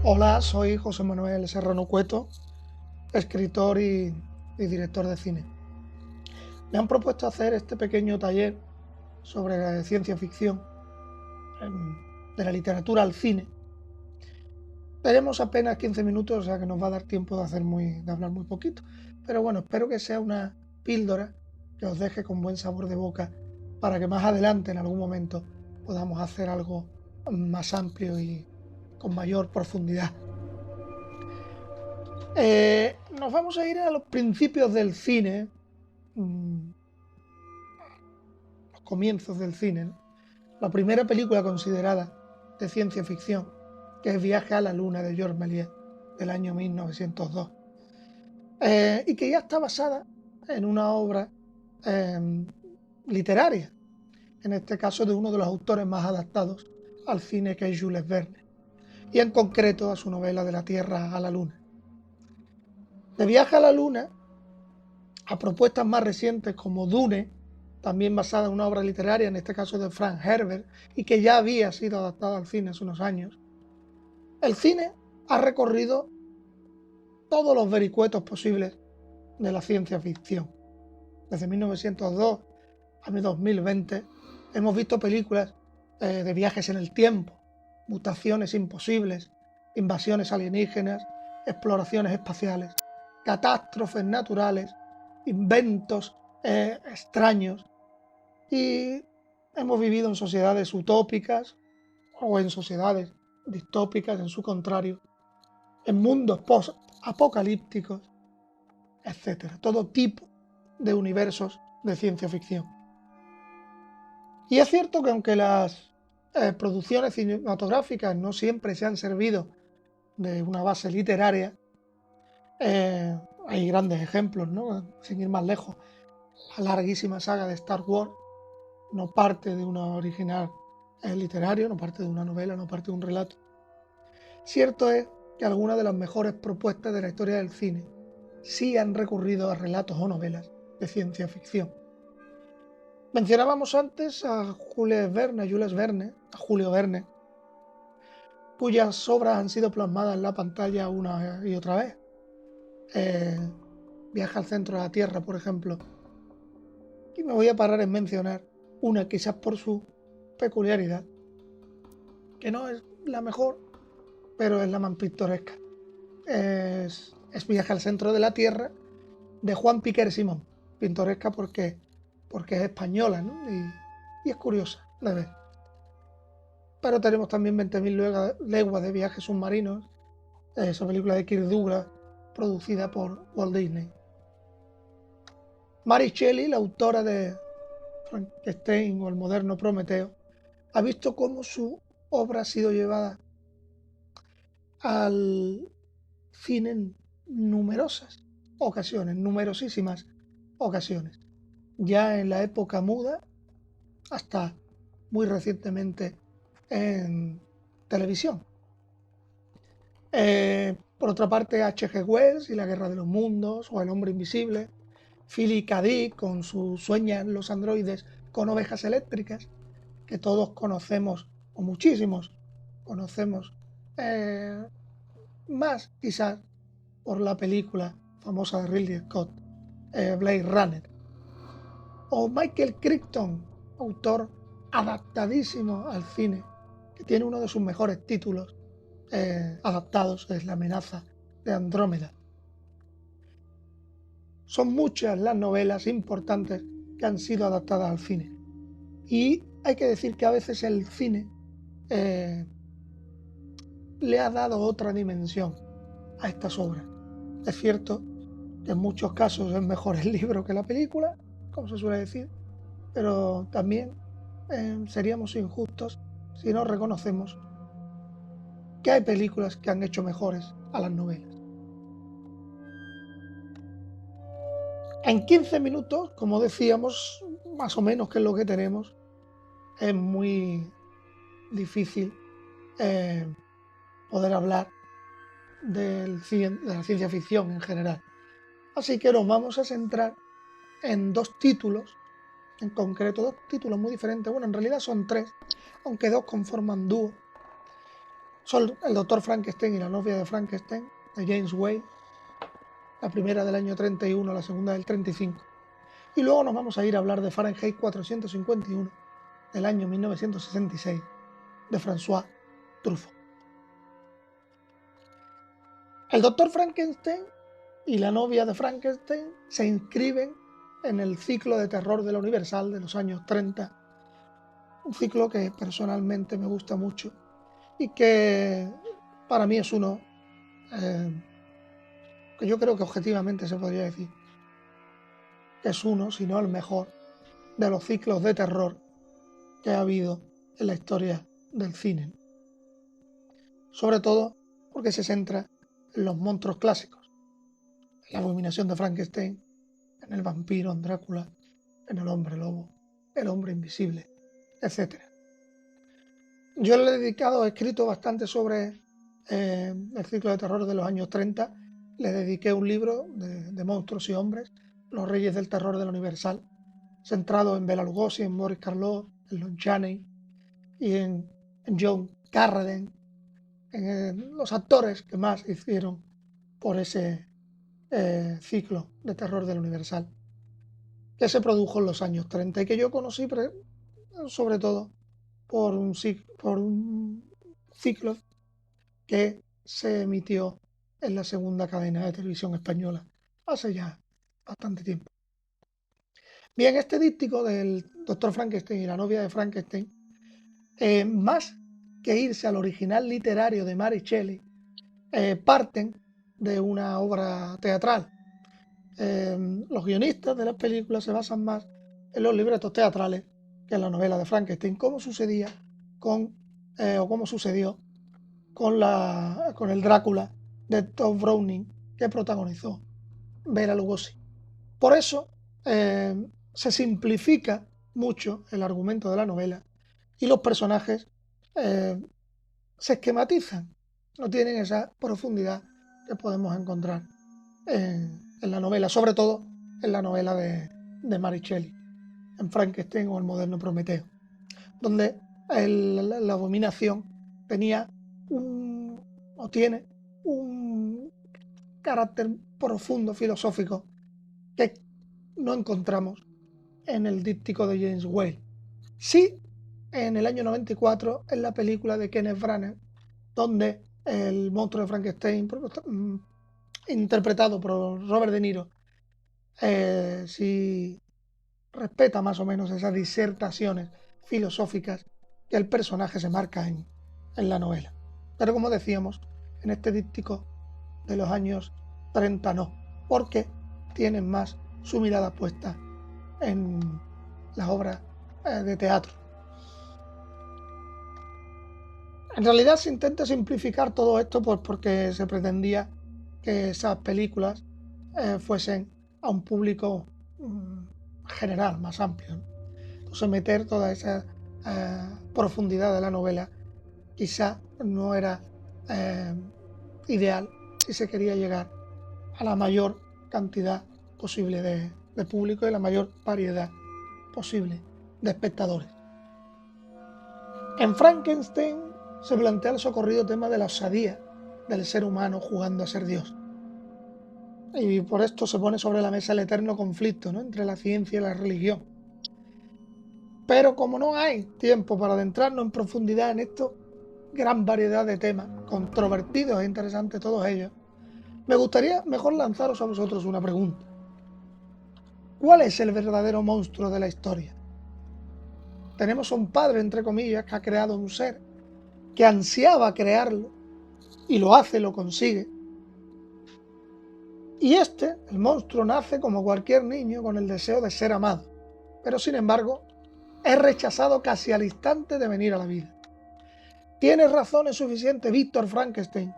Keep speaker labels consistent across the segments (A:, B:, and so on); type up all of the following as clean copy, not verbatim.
A: Hola, soy José Manuel Serrano Cueto, escritor y director de cine. Me han propuesto hacer este pequeño taller sobre ciencia ficción, de la literatura al cine. Tenemos apenas 15 minutos, o sea que nos va a dar tiempo de hablar muy poquito. Pero bueno, espero que sea una píldora que os deje con buen sabor de boca para que más adelante, en algún momento, podamos hacer algo más amplio y con mayor profundidad. Nos vamos a ir a los principios del cine, los comienzos del cine, ¿no? La primera película considerada de ciencia ficción, que es Viaje a la Luna de Georges Méliès, del año 1902, y que ya está basada en una obra literaria, en este caso de uno de los autores más adaptados al cine, que es Jules Verne, y en concreto a su novela De la Tierra a la Luna. De Viaje a la Luna a propuestas más recientes como Dune, también basada en una obra literaria, en este caso de Frank Herbert, y que ya había sido adaptada al cine hace unos años, el cine ha recorrido todos los vericuetos posibles de la ciencia ficción. Desde 1902 a 2020 hemos visto películas de viajes en el tiempo, mutaciones imposibles, invasiones alienígenas, exploraciones espaciales, catástrofes naturales, inventos extraños, y hemos vivido en sociedades utópicas o en sociedades distópicas, en su contrario, en mundos post-apocalípticos, etc. Todo tipo de universos de ciencia ficción. Y es cierto que aunque las producciones cinematográficas no siempre se han servido de una base literaria, hay grandes ejemplos, ¿no? Sin ir más lejos, la larguísima saga de Star Wars no parte de una original literario, no parte de una novela, no parte de un relato. Cierto es que algunas de las mejores propuestas de la historia del cine sí han recurrido a relatos o novelas de ciencia ficción. Mencionábamos antes a Jules Verne, cuyas obras han sido plasmadas en la pantalla una y otra vez. Viaje al centro de la Tierra, por ejemplo. Y me voy a parar en mencionar una, quizás por su peculiaridad, que no es la mejor, pero es la más pintoresca. Es Viaje al centro de la Tierra, de Juan Piquer Simón. Pintoresca porque es española, ¿no? Y es curiosa de ver. Pero tenemos también 20.000 leguas de viajes submarinos, esa película de Kirk Douglas, producida por Walt Disney. Mary Shelley, la autora de Frankenstein o el moderno Prometeo, ha visto cómo su obra ha sido llevada al cine en numerosísimas ocasiones, ya en la época muda hasta muy recientemente en televisión. Por otra parte, H.G. Wells y La Guerra de los Mundos, o El Hombre Invisible, Philip K. Dick con su Sueñan los androides con ovejas eléctricas, que todos conocemos, o muchísimos conocemos, más quizás por la película famosa de Ridley Scott, Blade Runner. O Michael Crichton, autor adaptadísimo al cine, que tiene uno de sus mejores títulos adaptados, es La amenaza de Andrómeda. Son muchas las novelas importantes que han sido adaptadas al cine. Y hay que decir que a veces el cine le ha dado otra dimensión a estas obras. Es cierto que en muchos casos es mejor el libro que la película, como se suele decir, pero también seríamos injustos si no reconocemos que hay películas que han hecho mejores a las novelas. En 15 minutos, como decíamos, más o menos qué es lo que tenemos, es muy difícil poder hablar de la ciencia ficción en general. Así que nos vamos a centrar en dos títulos, en concreto dos títulos muy diferentes. Bueno, en realidad son tres, aunque dos conforman dúo. Son El Doctor Frankenstein y la novia de Frankenstein, de James Whale, la primera del año 31, la segunda del 35. Y luego nos vamos a ir a hablar de Fahrenheit 451, del año 1966, de François Truffaut. El Doctor Frankenstein y la novia de Frankenstein se inscriben en el ciclo de terror de la Universal de los años 30, un ciclo que personalmente me gusta mucho y que para mí es uno que yo creo que objetivamente se podría decir que es uno, si no el mejor, de los ciclos de terror que ha habido en la historia del cine. Sobre todo porque se centra en los monstruos clásicos, en la abominación de Frankenstein, en el vampiro, en Drácula, en el hombre lobo, el hombre invisible, etc. Yo he escrito bastante sobre el ciclo de terror de los años 30. Le dediqué un libro de monstruos y hombres, Los Reyes del Terror de la Universal, centrado en Bela Lugosi, en Boris Karloff, en Lon Chaney y en John Carradine, en los actores que más hicieron por ese ciclo de terror de la Universal, que se produjo en los años 30 y que yo conocí sobre todo por un ciclo que se emitió en la segunda cadena de televisión española hace ya bastante tiempo. Bien, este díptico del Doctor Frankenstein y la novia de Frankenstein, más que irse al original literario de Mary Shelley, parten de una obra teatral. Los guionistas de las películas se basan más en los libretos teatrales que en la novela de Frankenstein, como sucedió con el Drácula de Todd Browning que protagonizó Bela Lugosi. Por eso se simplifica mucho el argumento de la novela y los personajes se esquematizan, no tienen esa profundidad que podemos encontrar en la novela, sobre todo en la novela de Mary Shelley, en Frankenstein o el moderno Prometeo, donde la abominación tiene un carácter profundo filosófico que no encontramos en el díptico de James Whale. Sí, en el año 94, en la película de Kenneth Branagh, donde el monstruo de Frankenstein, interpretado por Robert De Niro, sí respeta más o menos esas disertaciones filosóficas que el personaje se marca en la novela. Pero como decíamos, en este díptico de los años 30 no, porque tienen más su mirada puesta en las obras de teatro. En realidad se intenta simplificar todo esto pues porque se pretendía que esas películas fuesen a un público general, más amplio, ¿no? Entonces meter toda esa profundidad de la novela quizá no era ideal si se quería llegar a la mayor cantidad posible de público y la mayor variedad posible de espectadores. En Frankenstein se plantea el socorrido tema de la osadía del ser humano jugando a ser Dios. Y por esto se pone sobre la mesa el eterno conflicto, ¿no?, entre la ciencia y la religión. Pero como no hay tiempo para adentrarnos en profundidad en esto, gran variedad de temas, controvertidos e interesantes todos ellos, me gustaría mejor lanzaros a vosotros una pregunta. ¿Cuál es el verdadero monstruo de la historia? Tenemos a un padre, entre comillas, que ha creado un ser, que ansiaba crearlo, y lo hace, lo consigue. Y el monstruo, nace como cualquier niño con el deseo de ser amado, pero sin embargo, es rechazado casi al instante de venir a la vida. Tiene razones suficientes Víctor Frankenstein,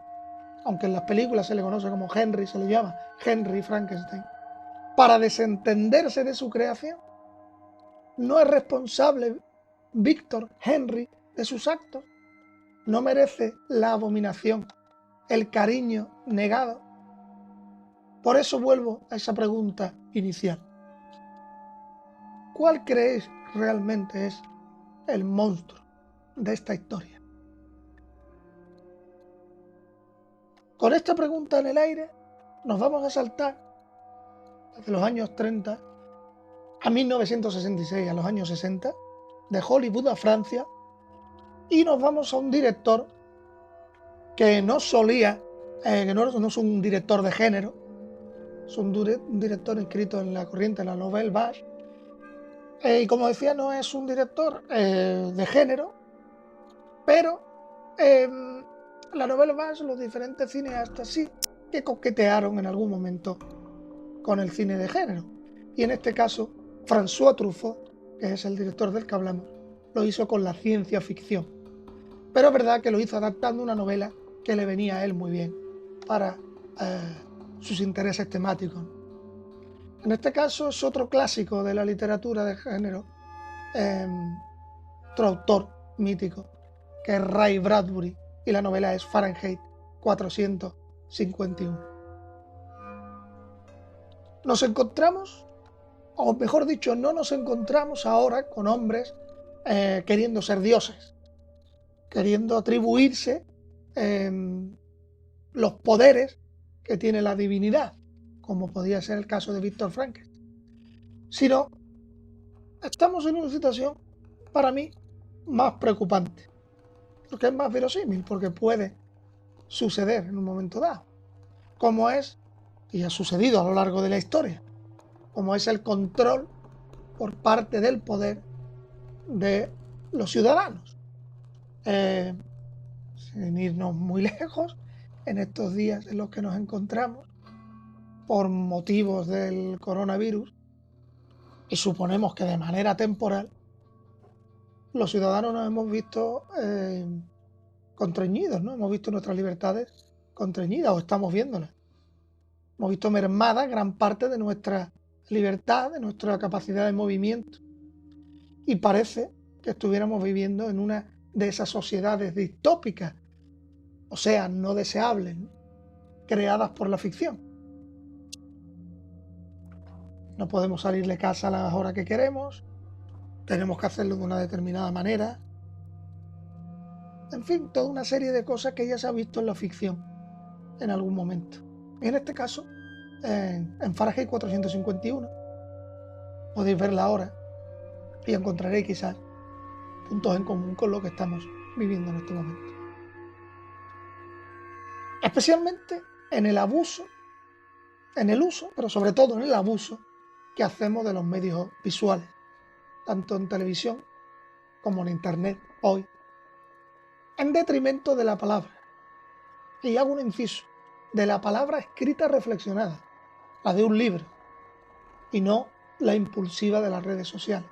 A: aunque en las películas se le conoce como Henry, se le llama Henry Frankenstein, para desentenderse de su creación. ¿No es responsable Víctor Henry de sus actos? ¿No merece la abominación, el cariño negado? Por eso vuelvo a esa pregunta inicial. ¿Cuál creéis realmente es el monstruo de esta historia? Con esta pregunta en el aire nos vamos a saltar desde los años 30 a 1966, a los años 60, de Hollywood a Francia, y nos vamos a un director que no solía, que no es un director de género, es un director inscrito en la corriente de la Nouvelle Vague, y como decía, no es un director de género, pero la Nouvelle Vague, los diferentes cineastas sí que coquetearon en algún momento con el cine de género, y en este caso François Truffaut, que es el director del que hablamos, lo hizo con la ciencia ficción, pero es verdad que lo hizo adaptando una novela que le venía a él muy bien para sus intereses temáticos. En este caso es otro clásico de la literatura de género, otro autor mítico, que es Ray Bradbury, y la novela es Fahrenheit 451. Nos encontramos, o mejor dicho, no nos encontramos ahora con hombres queriendo ser dioses, queriendo atribuirse los poderes que tiene la divinidad, como podía ser el caso de Víctor Frankenstein, sino estamos en una situación, para mí, más preocupante, porque es más verosímil, porque puede suceder en un momento dado, como es, y ha sucedido a lo largo de la historia, como es el control por parte del poder de los ciudadanos. Sin irnos muy lejos, en estos días en los que nos encontramos, por motivos del coronavirus, y suponemos que de manera temporal, los ciudadanos nos hemos visto constreñidos, ¿no? Hemos visto nuestras libertades constreñidas, o estamos viéndolas. Hemos visto mermada gran parte de nuestra libertad, de nuestra capacidad de movimiento. Y parece que estuviéramos viviendo en una de esas sociedades distópicas, o sea, no deseables, ¿no? Creadas por la ficción. No podemos salir de casa a las horas que queremos, tenemos que hacerlo de una determinada manera. En fin, toda una serie de cosas que ya se ha visto en la ficción en algún momento. Y en este caso, en Fahrenheit 451, podéis verla ahora y encontraréis quizás puntos en común con lo que estamos viviendo en este momento. Especialmente en el abuso, en el uso, pero sobre todo en el abuso que hacemos de los medios visuales, tanto en televisión como en internet hoy, en detrimento de la palabra. Y hago un inciso, de la palabra escrita reflexionada, la de un libro, y no la impulsiva de las redes sociales.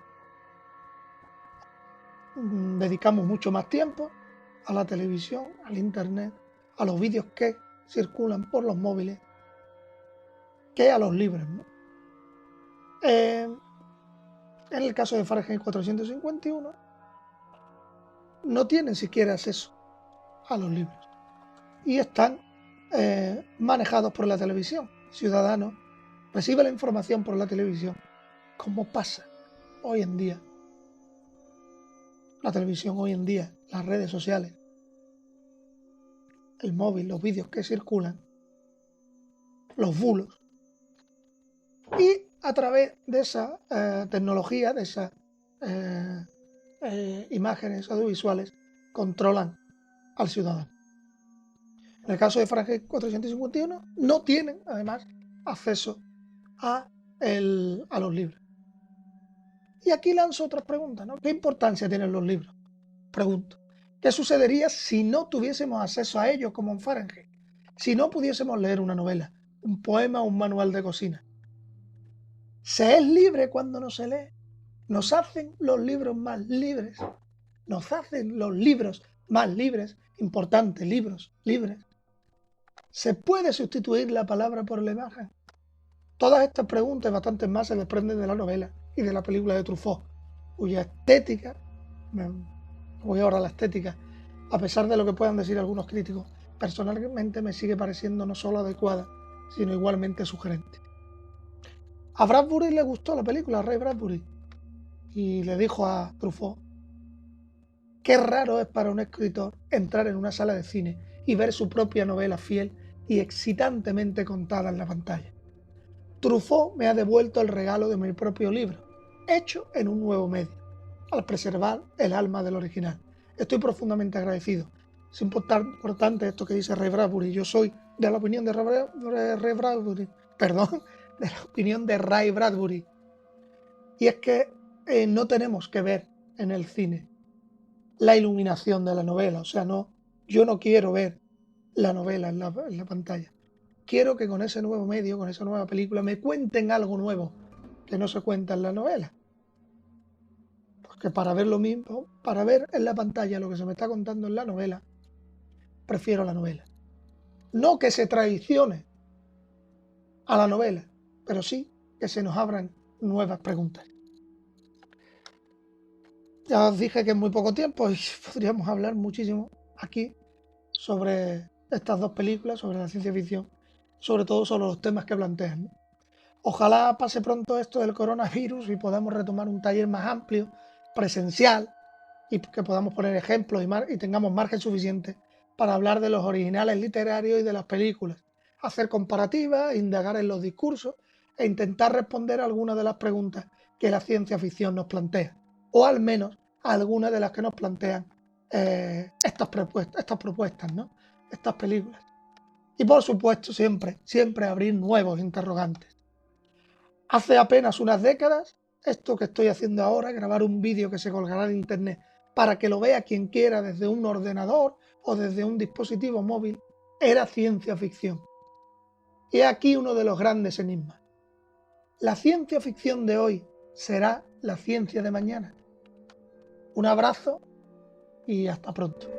A: Dedicamos mucho más tiempo a la televisión, al internet, a los vídeos que circulan por los móviles, que a los libros, ¿no? En el caso de Fahrenheit 451, no tienen siquiera acceso a los libros y están manejados por la televisión. Ciudadanos reciben la información por la televisión, como pasa hoy en día. La televisión hoy en día, las redes sociales, el móvil, los vídeos que circulan, los bulos. Y a través de esa tecnología, de esas imágenes audiovisuales, controlan al ciudadano. En el caso de Fahrenheit 451, no tienen, además, acceso a los libros. Y aquí lanzo otras preguntas, ¿no? ¿Qué importancia tienen los libros? Pregunto. ¿Qué sucedería si no tuviésemos acceso a ellos como en Fahrenheit? Si no pudiésemos leer una novela, un poema o un manual de cocina. ¿Se es libre cuando no se lee? ¿Nos hacen los libros más libres? ¿Nos hacen los libros más libres? Importante, libros libres. ¿Se puede sustituir la palabra por la imagen? Todas estas preguntas y bastantes más se desprenden de la novela y de la película de Truffaut, cuya estética, voy ahora a la estética, a pesar de lo que puedan decir algunos críticos, personalmente me sigue pareciendo no solo adecuada, sino igualmente sugerente. A Bradbury le gustó la película, a Ray Bradbury, y le dijo a Truffaut: qué raro es para un escritor entrar en una sala de cine y ver su propia novela fiel y excitantemente contada en la pantalla. Truffaut me ha devuelto el regalo de mi propio libro, hecho en un nuevo medio, al preservar el alma del original. Estoy profundamente agradecido. Es importante esto que dice Ray Bradbury. Yo soy de la opinión de Ray Bradbury, perdón, de la opinión de Ray Bradbury. Y es que no tenemos que ver en el cine la iluminación de la novela. O sea, yo no quiero ver la novela en la pantalla. Quiero que con ese nuevo medio, con esa nueva película, me cuenten algo nuevo que no se cuenta en la novela. Porque para ver lo mismo, para ver en la pantalla lo que se me está contando en la novela, prefiero la novela. No que se traicione a la novela, pero sí que se nos abran nuevas preguntas. Ya os dije que en muy poco tiempo y podríamos hablar muchísimo aquí sobre estas dos películas, sobre la ciencia ficción, sobre todo sobre los temas que plantean, ¿no? Ojalá pase pronto esto del coronavirus y podamos retomar un taller más amplio, presencial, y que podamos poner ejemplos y tengamos margen suficiente para hablar de los originales literarios y de las películas, hacer comparativas, indagar en los discursos e intentar responder a algunas de las preguntas que la ciencia ficción nos plantea, o al menos a algunas de las que nos plantean estas propuestas, ¿no? Estas películas. Y por supuesto siempre abrir nuevos interrogantes. Hace apenas unas décadas, esto que estoy haciendo ahora, grabar un vídeo que se colgará en internet para que lo vea quien quiera desde un ordenador o desde un dispositivo móvil, era ciencia ficción. Y aquí uno de los grandes enigmas. ¿La ciencia ficción de hoy será la ciencia de mañana? Un abrazo y hasta pronto.